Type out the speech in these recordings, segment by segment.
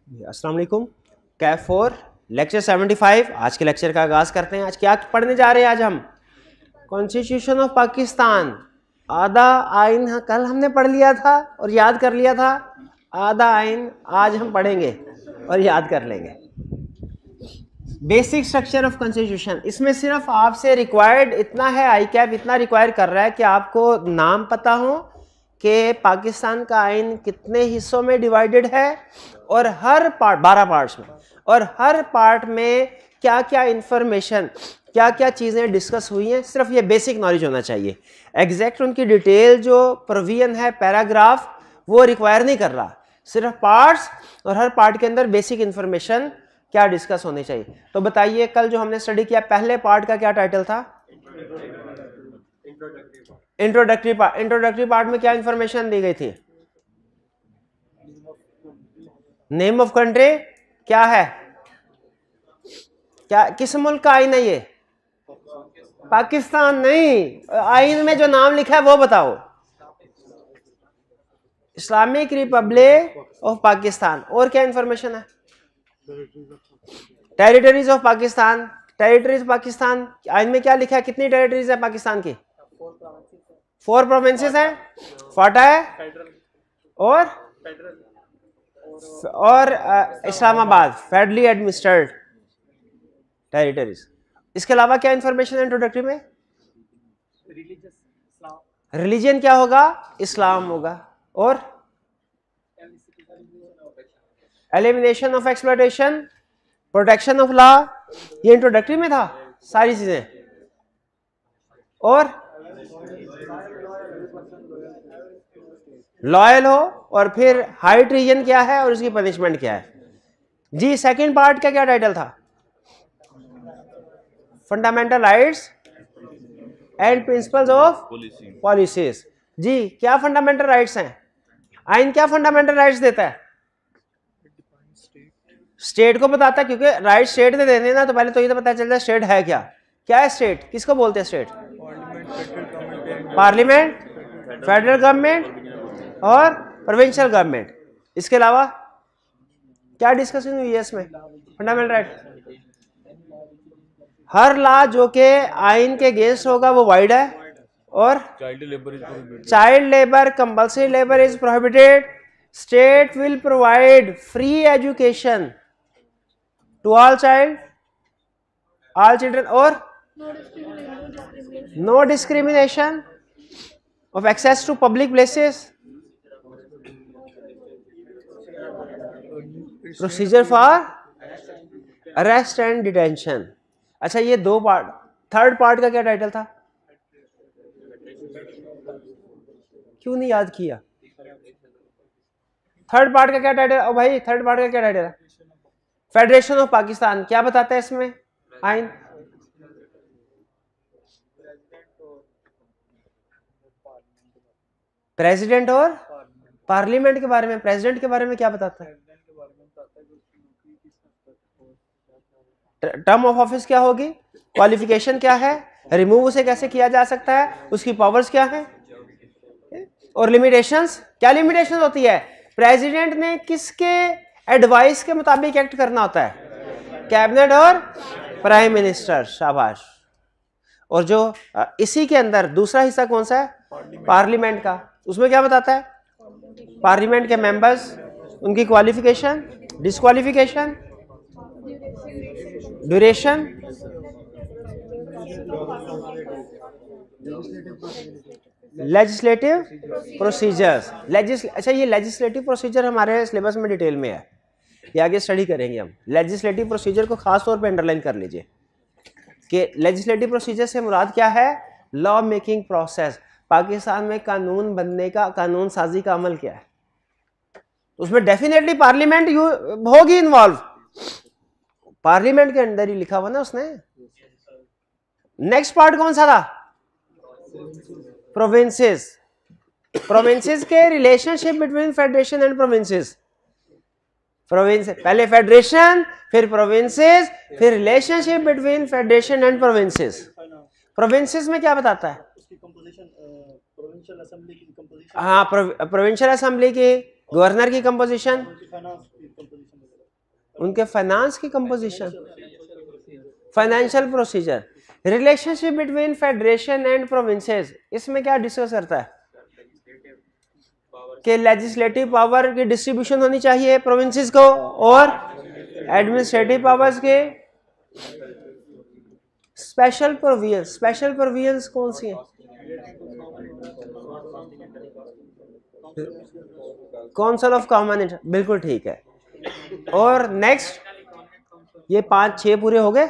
अस्सलाम वालेकुम। कैफ 4 लेक्चर 75। आज के लेक्चर का आगाज़ करते हैं। आज क्या पढ़ने जा रहे हैं? आज हम कॉन्स्टिट्यूशन ऑफ पाकिस्तान, आधा आइन कल हमने पढ़ लिया था और याद कर लिया था। आधा आइन आज हम पढ़ेंगे और याद कर लेंगे। बेसिक स्ट्रक्चर ऑफ कॉन्स्टिट्यूशन, इसमें सिर्फ आपसे रिक्वायर्ड इतना है, आई कैप इतना रिक्वायर कर रहा है कि आपको नाम पता हो कि पाकिस्तान का आइन कितने हिस्सों में डिवाइडेड है और हर पार्ट 12 पार्ट्स में, और हर पार्ट में क्या क्या इंफॉर्मेशन, क्या क्या चीज़ें डिस्कस हुई हैं। सिर्फ ये बेसिक नॉलेज होना चाहिए। एग्जैक्ट उनकी डिटेल जो प्रोविजन है पैराग्राफ वो रिक्वायर नहीं कर रहा, सिर्फ पार्ट्स और हर पार्ट के अंदर बेसिक इंफॉर्मेशन क्या डिस्कस होनी चाहिए। तो बताइए कल जो हमने स्टडी किया पहले पार्ट का क्या टाइटल था? Introductory part. इंट्रोडक्टरी पार्ट में क्या इंफॉर्मेशन दी गई थी? नेम ऑफ कंट्री क्या है, क्या किस मुल्क का आइन है ये? पाकिस्तान नहीं, आइन में जो नाम लिखा है वो बताओ। Islamic Republic of Pakistan. और क्या इंफॉर्मेशन है? Territories of Pakistan. Territories Pakistan आइन में क्या लिखा है? कितनी टेरिटरीज है पाकिस्तान की? 4 प्रोविंसेस हैं। फाटा है और इस्लामाबाद, फेडरली एडमिनिस्ट्रेड टेरिटरीज। इसके अलावा क्या इंफॉर्मेशन है इंट्रोडक्टरी में? रिलीजन क्या होगा? इस्लाम होगा। और elimination of exploitation, protection of law, ये इंट्रोडक्टरी में था सारी चीजें। और लॉयल हो, और फिर हाई ट्रीजन क्या है और उसकी पनिशमेंट क्या है। जी सेकंड पार्ट का क्या टाइटल था? Fundamental rights and principles of policies. जी क्या फंडामेंटल राइट्स हैं? आइन क्या फंडामेंटल राइट्स देता है? स्टेट को बताता है, क्योंकि राइट स्टेट ने देने ना, तो पहले तो ये तो पता चल जाए स्टेट है क्या। क्या है स्टेट? किसको बोलते हैं स्टेट? पार्लियामेंट, फेडरल गवर्नमेंट और प्रोविंशियल गवर्नमेंट। इसके अलावा क्या डिस्कशन हुई है इसमें? Fundamental right. हर लॉ जो के आइन के अगेंस्ट होगा वो वाइड है। और child labour, compulsory labour is prohibited. State will provide free education to all children और no discrimination of access to public places, procedure for arrest and detention। अच्छा ये दो पार्ट। थर्ड पार्ट का क्या टाइटल था? क्यों नहीं याद किया? थर्ड पार्ट का क्या टाइटल? ओ भाई थर्ड पार्ट का क्या टाइटल है? Federation of Pakistan. क्या बताता है इसमें आइन? प्रेसिडेंट और पार्लियामेंट के बारे में। प्रेसिडेंट के बारे में क्या बताता है? टर्म ऑफ ऑफिस क्या होगी, क्वालिफिकेशन क्या है, रिमूव उसे कैसे किया जा सकता है, उसकी पावर्स क्या है, और लिमिटेशंस। क्या लिमिटेशन होती है? प्रेसिडेंट ने किसके एडवाइस के मुताबिक एक्ट करना होता है? कैबिनेट और प्राइम मिनिस्टर। शाबाश। और जो इसी के अंदर दूसरा हिस्सा कौन सा है? पार्लियामेंट का। उसमें क्या बताता है? पार्लियामेंट के मेंबर्स, उनकी qualification, disqualification, duration, legislative procedures. अच्छा ये लेजिस्लेटिव प्रोसीजर हमारे सिलेबस में डिटेल में है, ये आगे स्टडी करेंगे हम। लेजिस्लेटिव प्रोसीजर को खास तौर पे अंडरलाइन कर लीजिए कि लेजिस्लेटिव प्रोसीजर से मुराद क्या है? Law making process. पाकिस्तान में कानून बनने का, कानून साजी का अमल क्या है? उसमें डेफिनेटली पार्लियामेंट होगी इन्वॉल्व। पार्लियामेंट के अंदर ही लिखा हुआ ना उसने। नेक्स्ट पार्ट कौन सा था? प्रोविंसेस। प्रोविंसेस के relationship between federation and provinces. Province पहले फेडरेशन, फिर प्रोविंसेस, फिर relationship between federation and provinces. Provinces में क्या बताता है? हाँ, प्रोविंशियल असेंबली की, गवर्नर की कंपोजिशन, उनके फाइनेंस की composition, financial procedure, relationship between federation and provinces, इसमें क्या डिस्कस करता है कि लेजिस्लेटिव पावर की डिस्ट्रीब्यूशन होनी चाहिए प्रोविंसेस को और एडमिनिस्ट्रेटिव पावर्स के स्पेशल प्रोविजंस। स्पेशल प्रोविजंस कौन सी हैं? काउंसिल ऑफ कॉमन इंटरेस्ट, बिल्कुल ठीक है। और नेक्स्ट ये 5-6 पूरे हो गए।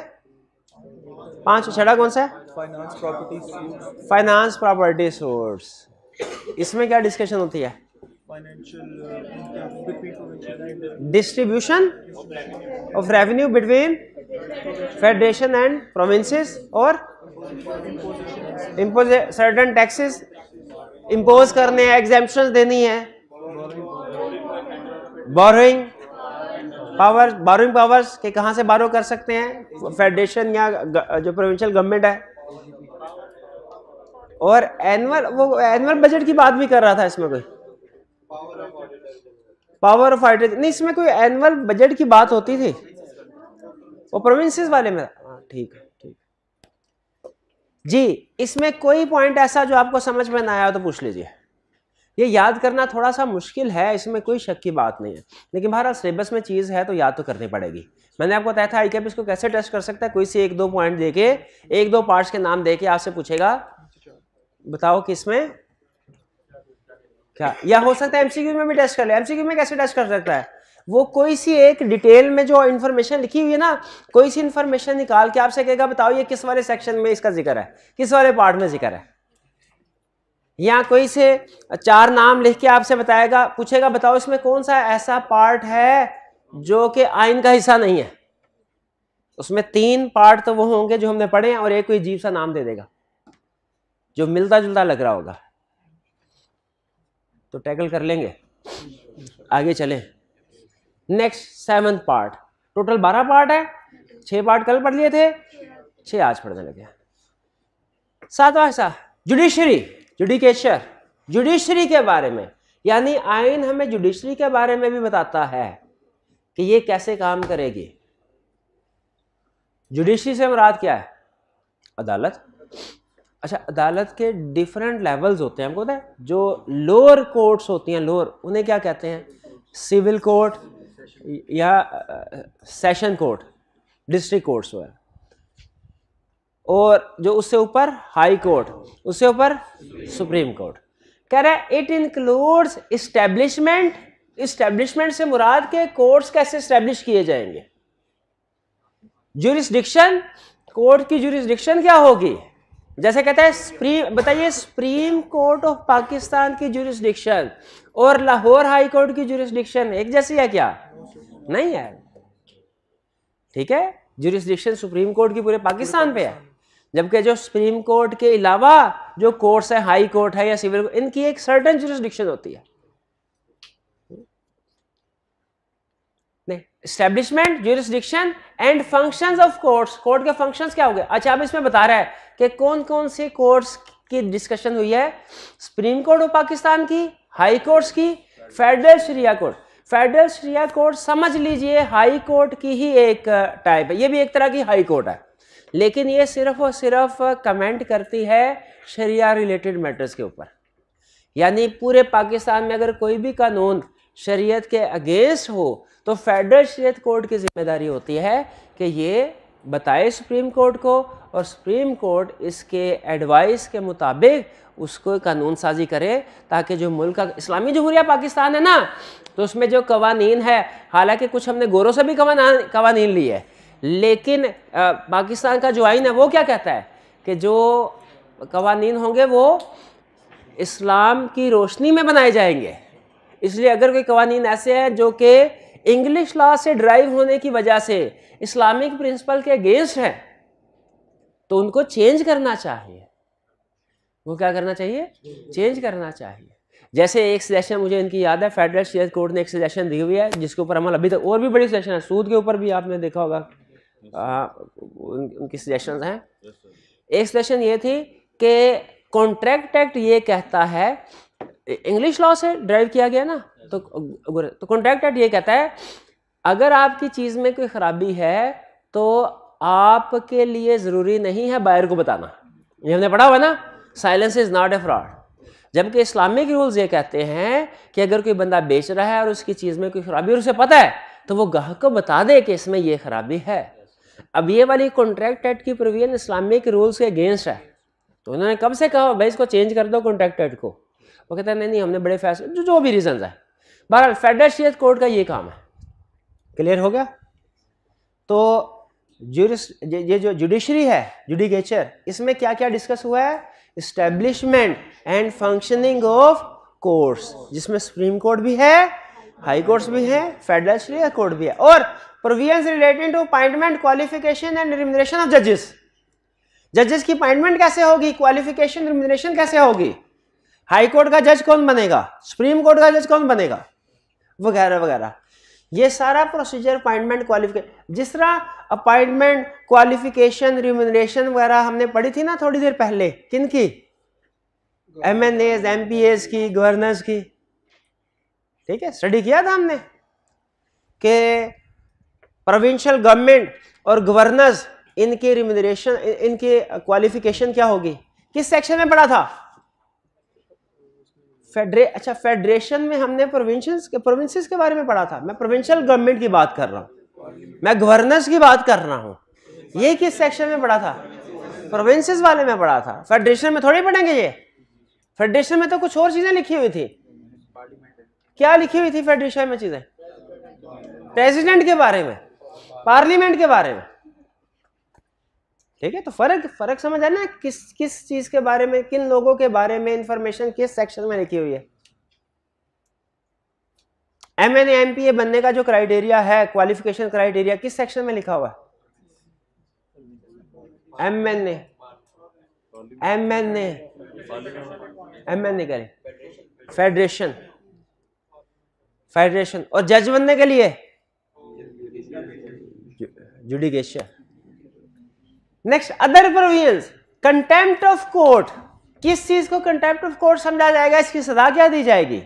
5 छड़ा कौन सा है? Finance property suits. इसमें क्या डिस्कशन होती है? Distribution of revenue between federation and provinces और इम्पोज सर्टेन टैक्सेस इम्पोज करने हैं, एग्जेम्पशंस देनी है, बोरोइंग पावर, बोरोइंग पावर्स के कहां से बारो कर सकते हैं फेडरेशन या जो प्रोविंशियल गवर्नमेंट है। और एनुअल बजट की बात भी कर रहा था इसमें कोई, पावर ऑफ ऑडिट नहीं, इसमें कोई एनुअल बजट की बात होती थी वो प्रोविंसेस वाले में। ठीक है ठीक जी। इसमें कोई पॉइंट ऐसा जो आपको समझ में ना आया तो पूछ लीजिए। ये याद करना थोड़ा सा मुश्किल है, इसमें कोई शक की बात नहीं है, लेकिन बहरहाल सिलेबस में चीज़ है तो याद तो करनी पड़ेगी। मैंने आपको बताया था आईकैप इसको कैसे टेस्ट कर सकता है, कोई सी 1-2 पॉइंट देके 1-2 पार्ट्स के नाम देके आपसे पूछेगा बताओ कि इसमें क्या, या हो सकता है एमसीक्यू में भी टेस्ट कर ले। एमसीक्यू में कैसे टेस्ट कर सकता है? वो कोई सी एक डिटेल में जो इन्फॉर्मेशन लिखी हुई है ना, कोई सी इन्फॉर्मेशन निकाल के आपसे कहेगा बताओ ये किस वाले सेक्शन में इसका जिक्र है, किस वाले पार्ट में जिक्र है, या कोई से 4 नाम लिख के आपसे बताएगा, पूछेगा बताओ इसमें कौन सा ऐसा पार्ट है जो कि आइन का हिस्सा नहीं है। उसमें 3 पार्ट तो वो होंगे जो हमने पढ़े हैं और एक कोई अजीब सा नाम दे देगा जो मिलता जुलता लग रहा होगा, तो टैकल कर लेंगे। आगे चलें। Next 7th part, total 12 part है, 6 पार्ट कल पढ़ लिए थे, 6 आज पढ़ने लगे। 7वां हिस्सा जुडिशरी, जुडिकेचर, जुडिशरी के बारे में, यानी आइन हमें जुडिशरी के बारे में भी बताता है कि ये कैसे काम करेगी। जुडिशरी से मुराद क्या है? अदालत। अच्छा, अदालत के डिफरेंट लेवल्स होते हैं, हमको पता है। जो लोअर कोर्ट्स होती हैं, लोअर, उन्हें क्या कहते हैं? सिविल कोर्ट या सेशन कोर्ट, डिस्ट्रिक्ट कोर्ट्स हुआ। और जो उससे ऊपर हाई कोर्ट, उससे ऊपर सुप्रीम कोर्ट। कह रहा है इट इंक्लूड्स इस्टेब्लिशमेंट। इस्टेब्लिशमेंट से मुराद के कोर्ट्स कैसे इस्टेब्लिश किए जाएंगे। ज्यूरिसडिक्शन, कोर्ट की ज्यूरिसडिक्शन क्या होगी? जैसे कहता है बताइए सुप्रीम कोर्ट ऑफ पाकिस्तान की ज्यूरिसडिक्शन और लाहौर हाई कोर्ट की ज्यूरिसडिक्शन एक जैसी है क्या? नहीं है। ठीक है, ज्यूरिसडिक्शन सुप्रीम कोर्ट की पूरे पाकिस्तान पे है, जबकि जो सुप्रीम कोर्ट के अलावा जो कोर्ट्स है, हाई कोर्ट है या सिविल, इनकी एक सर्टेन ज्यूरिसडिक्शन होती है। नहीं, establishment, jurisdiction and functions of courts. Court के फंक्शंस क्या हो गए? अच्छा, अब इसमें बता रहा है कि कौन कौन से कोर्ट्स की डिस्कशन हुई है। सुप्रीम कोर्ट ऑफ पाकिस्तान की, हाई कोर्ट्स की, फेडरल शरिया कोर्ट। फेडरल शरिया कोर्ट समझ लीजिए हाई कोर्ट की ही एक टाइप है, ये भी एक तरह की हाई कोर्ट है, लेकिन ये सिर्फ और सिर्फ कमेंट करती है शरिया रिलेटेड मैटर्स के ऊपर। यानी पूरे पाकिस्तान में अगर कोई भी कानून शरीयत के अगेंस्ट हो तो फेडरल शरीयत कोर्ट की जिम्मेदारी होती है कि ये बताए सुप्रीम कोर्ट को, और सुप्रीम कोर्ट इसके एडवाइस के मुताबिक उसको कानून साजी करे, ताकि जो मुल्क का इस्लामी जमहूरिया पाकिस्तान है ना, तो उसमें जो कवानीन है, हालांकि कुछ हमने गोरों से भी कवानीन ली है, लेकिन पाकिस्तान का जो आइन है वो क्या कहता है कि जो कवानीन होंगे वो इस्लाम की रोशनी में बनाए जाएंगे। इसलिए अगर कोई कवानीन ऐसे हैं जो कि इंग्लिश लॉ से ड्राइव होने की वजह से इस्लामिक प्रिंसिपल के अगेंस्ट है, तो उनको चेंज करना चाहिए। वो क्या करना चाहिए? चेंज करना चाहिए। जैसे एक सजेशन मुझे इनकी याद है, फेडरल शरीयत कोर्ट ने एक सजेशन दी हुई है जिसके ऊपर अमल अभी तक, और भी बड़ी सजेशन है, सूद के ऊपर भी आपने देखा होगा उनकी सजेशंस हैं। एक सजेशन ये थी कि कॉन्ट्रैक्ट एक्ट ये कहता है, इंग्लिश लॉ से ड्राइव किया गया ना, तो कॉन्ट्रैक्ट एक्ट ये कहता है अगर आपकी चीज में कोई खराबी है तो आपके लिए जरूरी नहीं है बायर को बताना, ये हमने पढ़ा हुआ ना, silence is not a fraud. जबकि इस्लामिक रूल्स ये कहते हैं कि अगर कोई बंदा बेच रहा है और उसकी चीज में कोई खराबी और उसे पता है तो वो ग्राहक को बता दे कि इसमें ये खराबी है। अब ये वाली कॉन्ट्रैक्ट एक्ट की प्रोविजन इस्लामिक रूल्स के अगेंस्ट है, तो उन्होंने कब से कहा भाई इसको चेंज कर दो कॉन्ट्रैक्ट एक्ट को, वो कहते हैं नहीं हमने बड़े फैसले जो भी रीजन है। बहरहाल फेडरल शरीयत कोर्ट का ये काम है। क्लियर हो गया? तो ये जो जुडिशरी है, जुडिकेचर, इसमें क्या क्या डिस्कस हुआ है? Establishment and functioning of courts, जिसमें सुप्रीम कोर्ट भी है, हाई कोर्ट्स भी है, फेडरल शरीयत कोर्ट भी है, और provisions relating to appointment, qualification and remuneration of जजेस। जजेस की अपॉइंटमेंट कैसे होगी, क्वालिफिकेशन, रिम्यूनरेशन कैसे होगी, हाई कोर्ट का जज कौन बनेगा, सुप्रीम कोर्ट का जज कौन बनेगा, वगैरह वगैरह। ये सारा प्रोसीजर अपॉइंटमेंट, क्वालिफिकेशन, जिस तरह अपॉइंटमेंट, क्वालिफिकेशन, रिम्यूनरेशन वगैरह हमने पढ़ी थी ना थोड़ी देर पहले, किन की? MNAs, MPAs की, गवर्नर्स की। ठीक है, स्टडी किया था हमने कि प्रोविंशियल गवर्नमेंट और गवर्नर्स, इनके रिम्यूनरेशन, इनके क्वालिफिकेशन क्या होगी, किस सेक्शन में पढ़ा था? अच्छा, फेडरेशन में हमने प्रोविंसेस के बारे में पढ़ा था। मैं प्रोविंशियल गवर्नमेंट की बात कर रहा हूं, मैं गवर्नर्स की बात कर रहा हूं। ये किस सेक्शन में पढ़ा था? प्रोविंसेस वाले में पढ़ा था। फेडरेशन में थोड़ी पढ़ेंगे ये। फेडरेशन में तो कुछ और चीजें लिखी हुई थी। क्या लिखी हुई थी फेडरेशन में चीजें? प्रेसिडेंट के बारे में, पार्लियामेंट के बारे में। ठीक है, तो फर्क समझ आया ना, किस चीज के बारे में, किन लोगों के बारे में इंफॉर्मेशन किस सेक्शन में लिखी हुई है। MNA MPA बनने का जो क्राइटेरिया है, क्वालिफिकेशन क्राइटेरिया, किस सेक्शन में लिखा हुआ है? MNA करें, फेडरेशन। और जज बनने के लिए judicature. Next, other provisions, contempt of court. किस चीज को कंटेम्प्ट ऑफ कोर्ट समझा जाएगा, इसकी सजा क्या दी जाएगी?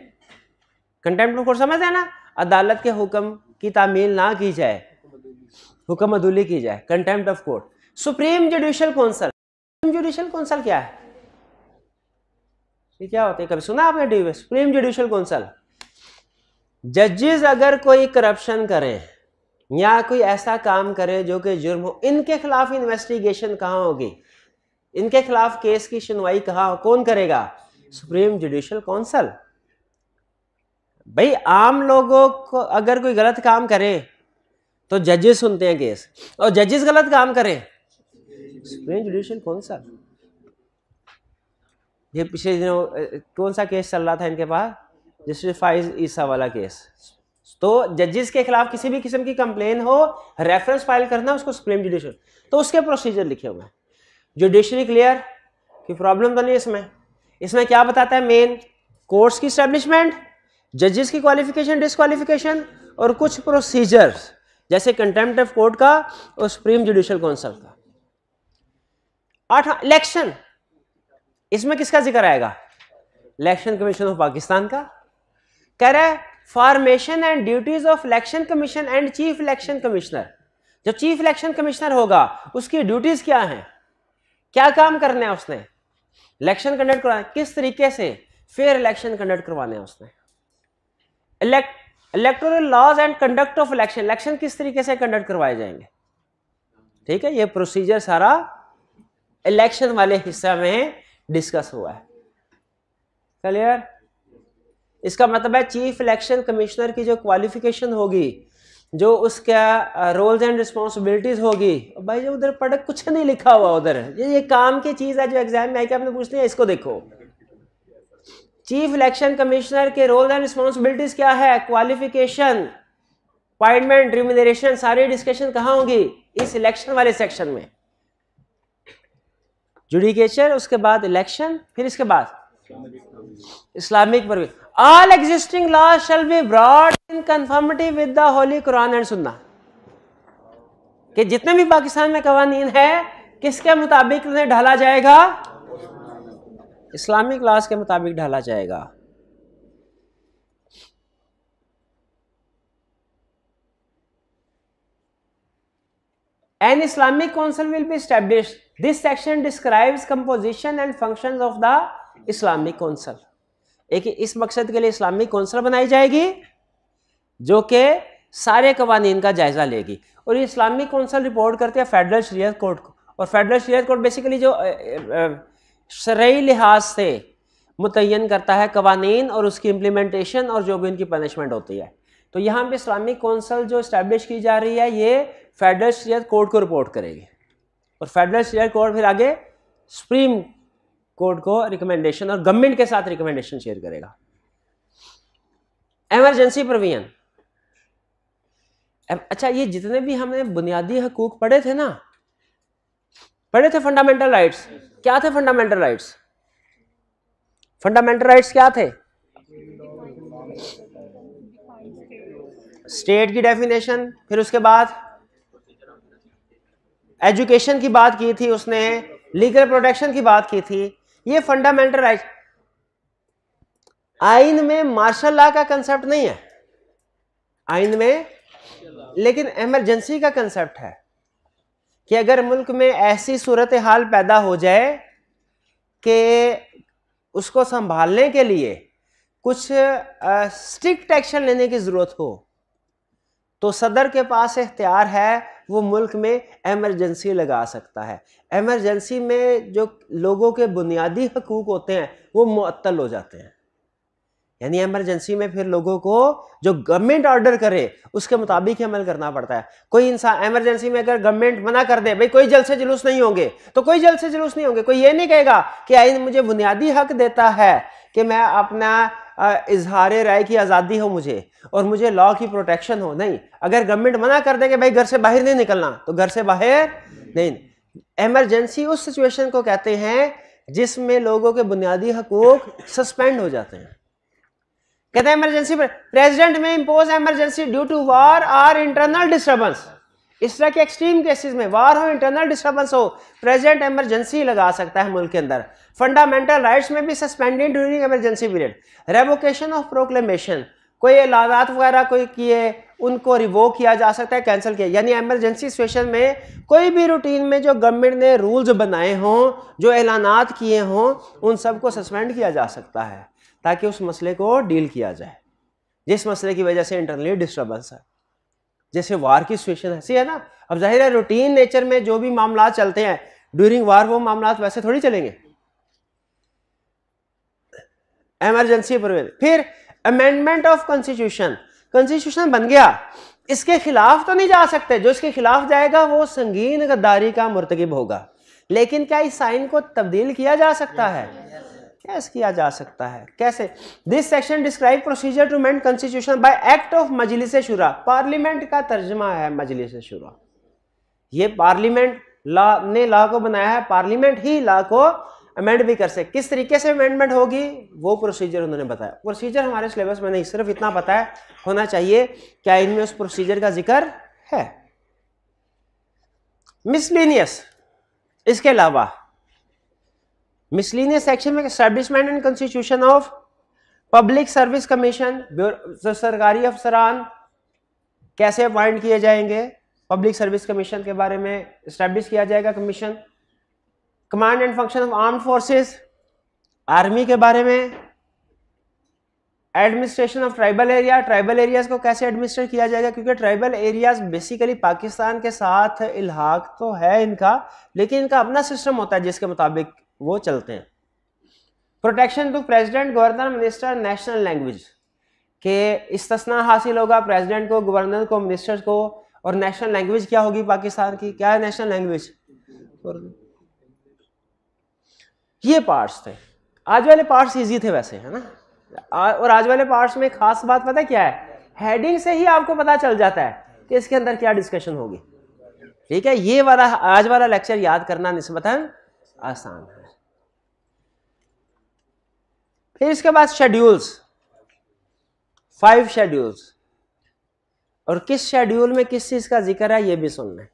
कंटेम्प्ट ऑफ कोर्ट समझ है ना, अदालत के हुक्म की तामील ना की जाए, हुक्म अदूली की जाए, contempt of court. Supreme judicial council, supreme judicial council क्या है? ये क्या होता है, कभी सुना आपने? सुप्रीम जुडिशियल काउंसिल, जजेस अगर कोई करप्शन करें या कोई ऐसा काम करे जो कि जुर्म हो, इनके खिलाफ इन्वेस्टिगेशन कहाँ होगी, इनके खिलाफ केस की सुनवाई कहाँ, कौन करेगा? Supreme judicial council. भाई आम लोगों को अगर कोई गलत काम करे तो जजेस सुनते हैं केस, और जजेस गलत काम करें, सुप्रीम जुडिशियल काउंसिल। ये पिछले दिनों कौन सा केस चल रहा था इनके पास, जस्टिस फाइज ईसा वाला केस। तो जजेस के खिलाफ किसी भी किस्म की कंप्लेन हो, रेफरेंस फाइल करना उसको सुप्रीम जुडिशियल, तो उसके प्रोसीजर लिखे हुए हैं। जुडिशरी क्लियर की प्रॉब्लम तो नहीं इसमें क्या बताता है? मेन कोर्ट्स की एस्टेब्लिशमेंट, जजेस की क्वालिफिकेशन, डिसक्वालिफिकेशन, और कुछ प्रोसीजर्स जैसे कंटेम्प्ट ऑफ कोर्ट का और सुप्रीम जुडिशियल काउंसिल का। 8, इलेक्शन। इसमें किसका जिक्र आएगा? इलेक्शन कमीशन ऑफ पाकिस्तान का। कह रहा है formation and duties of election commission and chief election commissioner. जब चीफ इलेक्शन कमिश्नर होगा उसकी ड्यूटीज क्या हैं, क्या काम करने हैं उसने? इलेक्शन कंडक्ट करवाना, किस तरीके से फेयर इलेक्शन कंडक्ट करवाने हैं उसने। Electoral laws and conduct of election, election किस तरीके से कंडक्ट करवाए जाएंगे। ठीक है, ये प्रोसीजर सारा इलेक्शन वाले हिस्से में डिस्कस हुआ है। क्लियर? इसका मतलब है चीफ इलेक्शन कमिश्नर की जो क्वालिफिकेशन होगी, जो उसका रोल्स एंड रिस्पॉन्सिबिलिटीज होगी, भाई जो उधर पढ़ कुछ नहीं लिखा हुआ उधर, ये काम की चीज है जो एग्जाम में आके आपने पूछनी है, इसको देखो। चीफ इलेक्शन कमिश्नर के रोल्स एंड रिस्पॉन्सिबिलिटीज क्या है, क्वालिफिकेशन, अपॉइंटमेंट, रिम्यूनरेशन, सारी डिस्कशन कहाँ होगी? इस इलेक्शन वाले सेक्शन में। जुडिकेचर, उसके बाद इलेक्शन, फिर इसके बाद इस्लामिक पर all existing laws shall be brought in conformity with the holy Quran and Sunnah. कि जितने भी पाकिस्तान में कवानीन है किसके मुताबिक उन्हें ढाला जाएगा? इस्लामिक लॉज के मुताबिक ढाला जाएगा। An Islamic council will be established. This section describes composition and functions of the Islamic council. एक इस मकसद के लिए इस्लामिक कौंसिल बनाई जाएगी जो कि सारे कवानीन का जायजा लेगी, और ये इस्लामिक कौंसिल रिपोर्ट करते हैं फेडरल शरीयत कोर्ट को, और फेडरल शरीयत कोर्ट बेसिकली जो शरई लिहाज से मुतय्यन करता है कवानीन और उसकी इम्प्लीमेंटेशन और जो भी उनकी पनिशमेंट होती है। तो यहाँ पे इस्लामिक कौंसिल जो इस्टेब्लिश की जा रही है ये फेडरल शरीयत कोर्ट को रिपोर्ट करेगी, और फेडरल शरीयत कोर्ट फिर आगे सुप्रीम कोर्ट को रिकमेंडेशन और गवर्नमेंट के साथ रिकमेंडेशन शेयर करेगा। इमरजेंसी प्रोविजन, अच्छा ये जितने भी हमने बुनियादी हकूक पढ़े थे ना, पढ़े थे फंडामेंटल राइट्स, क्या थे फंडामेंटल राइट्स? फंडामेंटल राइट्स क्या थे? स्टेट की डेफिनेशन, फिर उसके बाद एजुकेशन की बात की थी उसने, लीगल प्रोटेक्शन की बात की थी, ये फंडामेंटल राइट। आइन में मार्शल लॉ का कंसेप्ट नहीं है आइन में, लेकिन इमरजेंसी का कंसेप्ट है कि अगर मुल्क में ऐसी सूरत हाल पैदा हो जाए कि उसको संभालने के लिए कुछ स्ट्रिक्ट एक्शन लेने की जरूरत हो, तो सदर के पास इख्तियार है, वो मुल्क में इमरजेंसी लगा सकता है। इमरजेंसी में जो लोगों के बुनियादी हकूक होते हैं वो मुअत्तल हो जाते हैं, यानी इमरजेंसी में फिर लोगों को जो गवर्नमेंट ऑर्डर करे उसके मुताबिक ही अमल करना पड़ता है। कोई इंसान इमरजेंसी में अगर गवर्नमेंट मना कर दे भाई कोई जलसे जुलूस नहीं होंगे, तो कोई जलसे जुलूस नहीं होंगे। कोई ये नहीं कहेगा कि आइन मुझे बुनियादी हक देता है कि मैं अपना इजहार राय की आज़ादी हो मुझे और मुझे लॉ की प्रोटेक्शन हो, नहीं। अगर गवर्नमेंट मना कर दे कि भाई घर से बाहर नहीं निकलना, तो घर से बाहर नहीं। इमरजेंसी उस सिचुएशन को कहते हैं जिसमें लोगों के बुनियादी हकूक सस्पेंड हो जाते हैं। कहते हैं इमरजेंसी पर प्रेसिडेंट में इंपोज इमरजेंसी ड्यू टू वार और इंटरनल डिस्टर्बेंस। इस तरह के एक्सट्रीम केसेस में, वार हो, इंटरनल डिस्टर्बेंस हो, प्रेसिडेंट इमरजेंसी लगा सकता है मुल्क के अंदर। फंडामेंटल राइट्स में भी suspended during emergency period. Revocation of proclamation, कोई ऐलानात वगैरह कोई किए उनको रिवोक किया जा सकता है, कैंसिल किया। यानी इमरजेंसी सिचुएशन में कोई भी रूटीन में जो गवर्नमेंट ने रूल्स बनाए हों, जो ऐलानात किए हों, उन सबको सस्पेंड किया जा सकता है ताकि उस मसले को डील किया जाए जिस मसले की वजह से इंटरनली डिस्टर्बेंस है। जैसे वार की सिचुएशन ऐसी है ना, अब जाहिर है रूटीन नेचर में जो भी मामला चलते हैं ड्यूरिंग वार वो मामला वैसे थोड़ी चलेंगे। Emergency provision. फिर अमेंडमेंट ऑफ कॉन्स्टिट्यूशन, कॉन्स्टिट्यूशन बन गया, इसके खिलाफ तो नहीं जा सकते, जो इसके खिलाफ जाएगा वो संगीन गद्दारी का मुर्तकिब होगा। लेकिन क्या इस आइन को तब्दील किया जा सकता है? यस, किया जा सकता है। कैसे? This section describe procedure to amend constitution by act of Majlis Shura. Parliament का तर्जमा है मजलिस शुरा। ये पार्लियामेंट ने लॉ को बनाया है, पार्लियामेंट ही लॉ को अमेंड भी कर सकते। किस तरीके से अमेंडमेंट होगी वो प्रोसीजर उन्होंने बताया। प्रोसीजर हमारे सिलेबस में नहीं, सिर्फ इतना पता है होना चाहिए क्या इनमें उस प्रोसीजर का जिक्र है। मिसलेनियस, इसके अलावा मिसलेनियस सेक्शन में establishment and constitution of public service commission, सरकारी अफसरान कैसे अपॉइंट किए जाएंगे, पब्लिक सर्विस कमीशन के बारे में एस्टैब्लिश किया जाएगा commission. Command and function of armed forces, army के बारे में। Administration of tribal area, tribal areas को कैसे एडमिनिस्ट्रेट किया जाएगा, क्योंकि ट्राइबल एरियाज बेसिकली पाकिस्तान के साथ इल्हाक तो है इनका, लेकिन इनका अपना सिस्टम होता है जिसके मुताबिक वो चलते हैं। Protection to president, governor, minister, national language के इस्तिस्ना हासिल होगा प्रेसिडेंट को, गवर्नर को, मिनिस्टर्स को। और नेशनल लैंग्वेज क्या होगी पाकिस्तान की, क्या है नेशनल लैंग्वेज? ये पार्ट्स थे। आज वाले पार्ट्स इजी थे वैसे, है ना। और आज वाले पार्ट्स में खास बात पता क्या है, हेडिंग से ही आपको पता चल जाता है कि इसके अंदर क्या डिस्कशन होगी। ठीक है, ये वाला आज वाला लेक्चर याद करना निस्बतन आसान है। फिर इसके बाद शेड्यूल्स, 5 शेड्यूल्स, और किस शेड्यूल में किस चीज का जिक्र है ये भी सुनना है।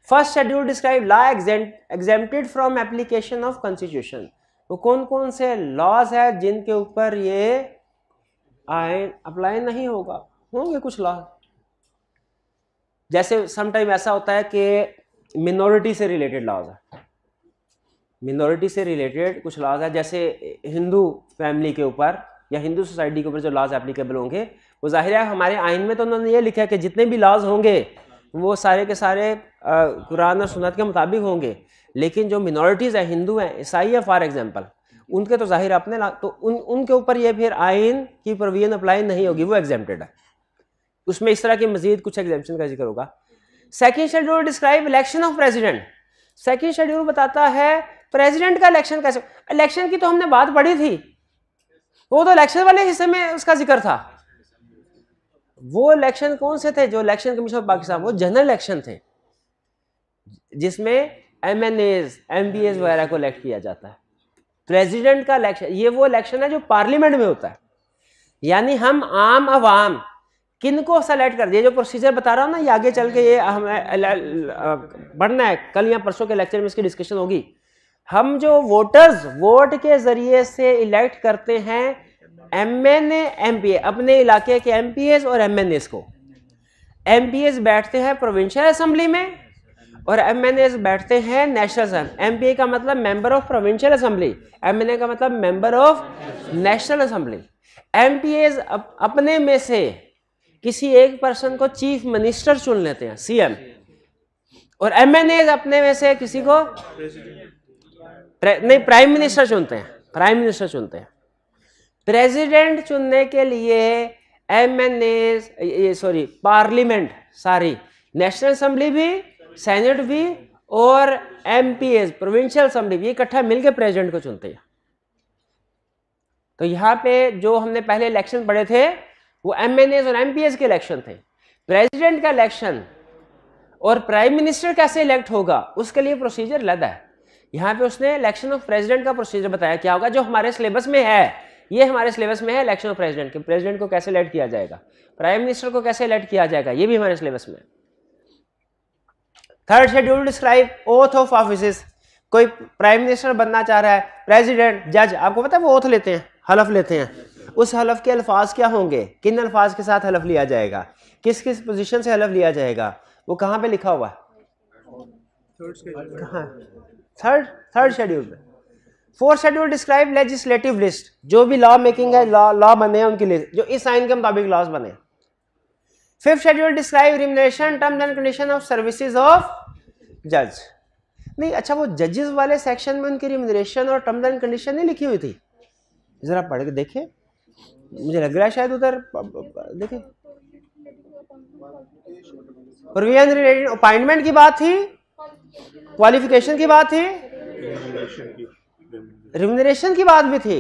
First schedule describe law exempted from application of constitution. वो कौन कौन से लॉज है जिनके ऊपर ये आइन अप्लाई नहीं होगा। होंगे कुछ लॉ, जैसे समटाइम ऐसा होता है कि मिनॉरिटी से रिलेटेड लॉज है, मिनॉरिटी से रिलेटेड कुछ लॉज है, जैसे हिंदू फैमिली के ऊपर या हिंदू सोसाइटी के ऊपर जो लॉज एप्लीकेबल होंगे वो जाहिर है हमारे आइन में तो उन्होंने ये लिखा है कि जितने भी लॉज होंगे वो सारे के सारे कुरान और सुन्नत के मुताबिक होंगे, लेकिन जो मिनॉरिटीज़ हैं, हिंदू हैं, ईसाई है फॉर एग्जांपल, उनके तो जाहिर अपने तो उनके ऊपर ये फिर आइन की प्रोविजन अप्लाई नहीं होगी, वो एग्जेम्प्टेड है। उसमें इस तरह की मजीद कुछ एग्जेम्पशन का जिक्र होगा। Second schedule describe election of president. Second schedule बताता है प्रेसिडेंट का इलेक्शन कैसे। इलेक्शन की तो हमने बात पढ़ी थी, वो तो इलेक्शन वाले हिस्से में उसका जिक्र था। वो इलेक्शन कौन से थे? जो इलेक्शन कमीशन ऑफ पाकिस्तान, वो जनरल इलेक्शन थे जिसमें MNAs, MPAs वगैरह को इलेक्ट किया जाता है। प्रेसिडेंट का इलेक्शन ये वो इलेक्शन है जो पार्लियामेंट में होता है, यानी हम आम अवाम किनको सेलेक्ट कर दिए। जो प्रोसीजर बता रहा हूँ ना, ये आगे चल के ये हमें बढ़ना है, कल या परसों के लेक्चर में इसकी डिस्कशन होगी। हम जो वोटर्स वोट के जरिए से इलेक्ट करते हैं MNA MPA, अपने इलाके के MPAs और MNAs को। MPAs बैठते हैं प्रोविंशियल असेंबली में और MNAs बैठते हैं नेशनल असेंबली। MPA का मतलब member of provincial assembly, MNA का मतलब member of national assembly. MPAs अपने में से किसी एक पर्सन को चीफ मिनिस्टर चुन लेते हैं, CM, और MNAs अपने में से किसी को नहीं, प्राइम मिनिस्टर चुनते हैं, प्राइम मिनिस्टर चुनते हैं। प्रेसिडेंट चुनने के लिए MNAs पार्लियामेंट सारी, नेशनल असेंबली भी, सेनेट भी और MPAs प्रोविंशियल असेंबली भी इकट्ठा मिलकर प्रेसिडेंट को चुनते हैं। तो यहाँ पे जो हमने पहले इलेक्शन पढ़े थे वो MNAs और MPAs के इलेक्शन थे। प्रेसिडेंट का इलेक्शन और प्राइम मिनिस्टर कैसे इलेक्ट होगा उसके लिए प्रोसीजर अलग है। यहाँ पे उसने इलेक्शन ऑफ प्रेसिडेंट का प्रोसीजर बताया क्या होगा, जो हमारे सिलेबस में है। ये हमारे सिलेबस में है इलेक्शन ऑफ प्रेसिडेंट के, प्रेसिडेंट को कैसे इलेक्ट किया जाएगा, प्राइम मिनिस्टर को कैसे इलेक्ट किया जाएगा, ये भी हमारे सिलेबस में। Third schedule describe oath of offices. कोई प्राइम मिनिस्टर बनना चाह रहा है, प्रेसिडेंट, जज, आपको पता है वो ओथ लेते हैं, हलफ लेते हैं। उस हलफ के अल्फाज क्या होंगे, किन अल्फाज के साथ हलफ लिया जाएगा, किस किस पोजीशन से हलफ लिया जाएगा, वो कहाँ पे लिखा हुआ है? थर्ड शेड्यूल में। Fourth schedule describe legislative list, जो भी लॉ मेकिंग है, लॉ बने हैं उनकी लिस्ट, जो इस आइन के मुताबिक लॉज बने। Fifth schedule describe remuneration, terms and condition of services of जज। नहीं, अच्छा, वो जजेस वाले सेक्शन में उनकी रिम्यूनरेशन और टर्म्स एंड कंडीशन नहीं लिखी हुई थी? जरा पढ़ के देखें, मुझे लग रहा है शायद उधर देखें। प्रोविजन रिलेटेड अपॉइंटमेंट की बात थी, क्वालिफिकेशन की बात थी, रिम्यूनरेशन की बात भी थी।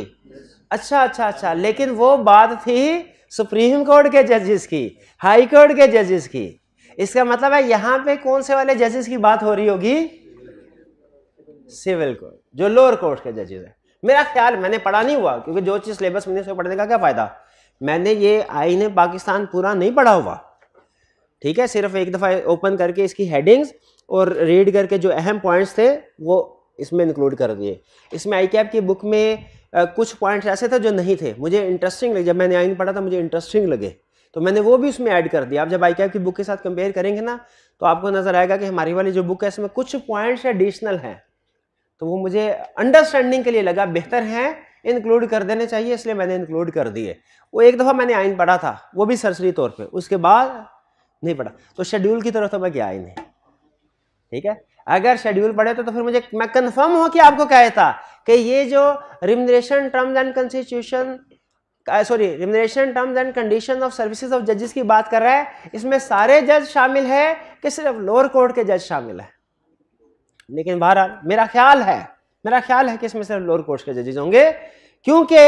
अच्छा, लेकिन वो बात थी सुप्रीम कोर्ट के जजेस की, हाई कोर्ट के जजेस की। इसका मतलब है यहाँ पे कौन से वाले जजेस की बात हो रही होगी? सिविल कोर्ट, जो लोअर कोर्ट के जजेस है। मेरा ख्याल, मैंने पढ़ा नहीं हुआ क्योंकि जो चीज सिलेबस में, पढ़ने का क्या फायदा, मैंने ये आईन पाकिस्तान पूरा नहीं पढ़ा हुआ, ठीक है, सिर्फ एक दफा ओपन करके इसकी हेडिंग्स और रीड करके जो अहम पॉइंट्स थे वो इसमें इंक्लूड कर दिए। इसमें ICAP की बुक में कुछ पॉइंट्स ऐसे थे जो नहीं थे, मुझे इंटरेस्टिंग लगे, जब मैंने आइन पढ़ा था मुझे इंटरेस्टिंग लगे तो मैंने वो भी उसमें ऐड कर दिया। आप जब ICAP की बुक के साथ कंपेयर करेंगे ना तो आपको नजर आएगा कि हमारी वाली जो बुक है इसमें कुछ पॉइंट्स एडिशनल हैं, तो वो मुझे अंडरस्टैंडिंग के लिए लगा बेहतर है इंक्लूड कर देने चाहिए, इसलिए मैंने इंक्लूड कर दिए। वो एक दफ़ा मैंने आइन पढ़ा था, वो भी सरसरी तौर पे, उसके बाद नहीं पढ़ा। तो शेड्यूल की तरफ तो मैं गया ही नहीं, ठीक है। अगर शेड्यूल पढ़े तो फिर मुझे, मैं कंफर्म हो कि आपको क्या था कि ये जो remuneration terms and constitution, remuneration terms and condition of services of जजेस की बात कर रहा है, इसमें सारे जज शामिल है कि सिर्फ लोअर कोर्ट के जज शामिल है। लेकिन बहरहाल मेरा ख्याल है कि इसमें सिर्फ लोअर कोर्ट के जजेस होंगे, क्योंकि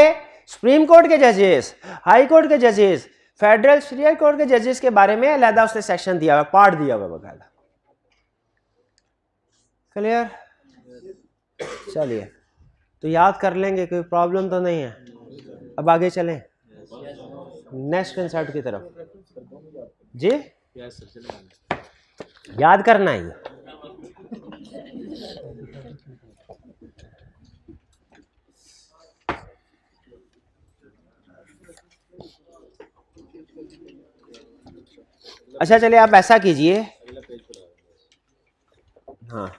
सुप्रीम कोर्ट के जजेस, हाई कोर्ट के जजेस, फेडरल सुप्रीम कोर्ट के जजेस के बारे में अलहदा उसने सेक्शन दिया हुआ, पार्ट दिया हुआ बकायदा। क्लियर? चलिए, तो याद कर लेंगे, कोई प्रॉब्लम तो नहीं है। अब आगे चलें नेक्स्ट कंसेप्ट की तरफ। जी, याद करना है। अच्छा, चलिए आप ऐसा कीजिए, हाँ,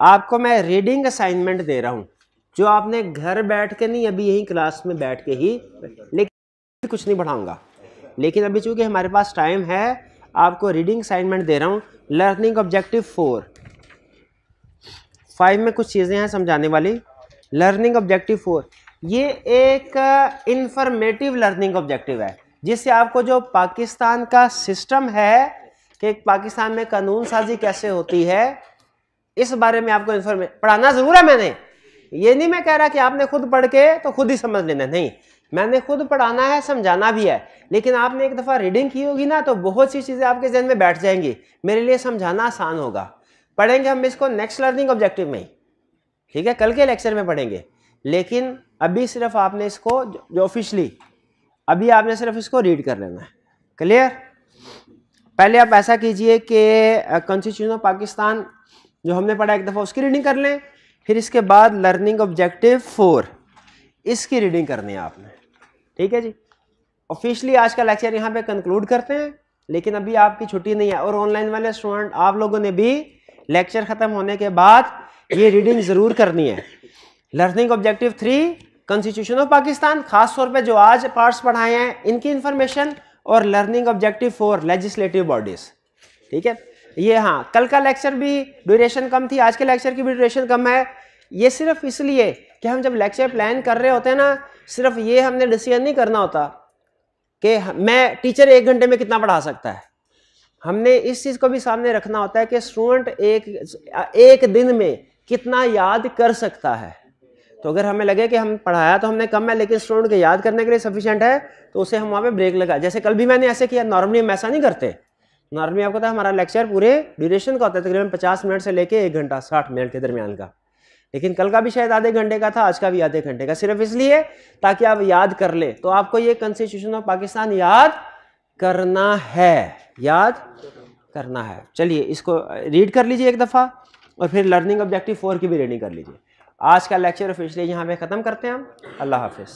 आपको मैं रीडिंग असाइनमेंट दे रहा हूँ जो आपने घर बैठ के नहीं, अभी यही क्लास में बैठ के ही, लेकिन कुछ नहीं पढ़ाऊंगा। लेकिन अभी चूंकि हमारे पास टाइम है, आपको रीडिंग असाइनमेंट दे रहा हूँ। लर्निंग ऑब्जेक्टिव 5 में कुछ चीज़ें हैं समझाने वाली। लर्निंग ऑब्जेक्टिव 4 ये एक इंफॉर्मेटिव लर्निंग ऑब्जेक्टिव है, जिससे आपको जो पाकिस्तान का सिस्टम है कि पाकिस्तान में कानून साजी कैसे होती है, इस बारे में आपको पढ़ाना जरूर है। मैंने ये नहीं मैं कह रहा कि आपने खुद पढ़ के तो खुद ही समझ लेना, नहीं, मैंने खुद पढ़ाना है, समझाना भी है। लेकिन आपने एक दफ़ा रीडिंग की होगी ना, तो बहुत सी चीज़ें आपके जहन में बैठ जाएंगी, मेरे लिए समझाना आसान होगा। पढ़ेंगे हम इसको नेक्स्ट लर्निंग ऑब्जेक्टिव में ही, ठीक है, कल के लेक्चर में पढ़ेंगे। लेकिन अभी सिर्फ आपने इसको जो ऑफिशियली, अभी आपने सिर्फ इसको रीड कर लेना है। क्लियर? पहले आप ऐसा कीजिए कि कॉन्स्टिट्यूशन ऑफ पाकिस्तान जो हमने पढ़ा एक दफ़ा उसकी रीडिंग कर लें, फिर इसके बाद लर्निंग ऑब्जेक्टिव 4 इसकी रीडिंग करनी है आपने, ठीक है जी। ऑफिशियली आज का लेक्चर यहाँ पे कंक्लूड करते हैं, लेकिन अभी आपकी छुट्टी नहीं है, और ऑनलाइन वाले स्टूडेंट आप लोगों ने भी लेक्चर ख़त्म होने के बाद ये रीडिंग ज़रूर करनी है। Learning objective 3 constitution of Pakistan, खास तौर पे जो आज पार्ट्स पढ़ाए हैं इनकी इंफॉर्मेशन, और लर्निंग ऑब्जेक्टिव 4 लेजिस्लेटिव बॉडीज, ठीक है। ये हाँ, कल का लेक्चर भी ड्यूरेशन कम थी, आज के लेक्चर की भी ड्यूरेशन कम है। ये सिर्फ इसलिए कि हम जब लेक्चर प्लान कर रहे होते हैं ना, सिर्फ ये हमने डिसीजन नहीं करना होता कि मैं टीचर 1 घंटे में कितना पढ़ा सकता है, हमने इस चीज़ को भी सामने रखना होता है कि स्टूडेंट एक दिन में कितना याद कर सकता है। तो अगर हमें लगे कि हम पढ़ाया तो हमने कम है, लेकिन स्टूडेंट के याद करने के लिए सफिशिएंट है, तो उसे हम वहाँ पे ब्रेक लगा। जैसे कल भी मैंने ऐसे किया। नॉर्मली हम ऐसा नहीं करते। नॉर्मली आपको पता है हमारा लेक्चर पूरे ड्यूरेशन का होता है, तकरीबन 50 मिनट से लेके 1 घंटा 60 मिनट के दरमियान का। लेकिन कल का भी शायद आधे घंटे का था, आज का भी आधे घंटे का, सिर्फ इसलिए ताकि आप याद कर ले। तो आपको ये कॉन्स्टिट्यूशन ऑफ पाकिस्तान याद करना है, याद करना है। चलिए इसको रीड कर लीजिए एक दफ़ा, और फिर लर्निंग ऑब्जेक्टिव 4 की भी रीडिंग कर लीजिए। आज का लेक्चर ऑफिशियली यहाँ पे ख़त्म करते हैं हम। अल्लाह हाफिज़।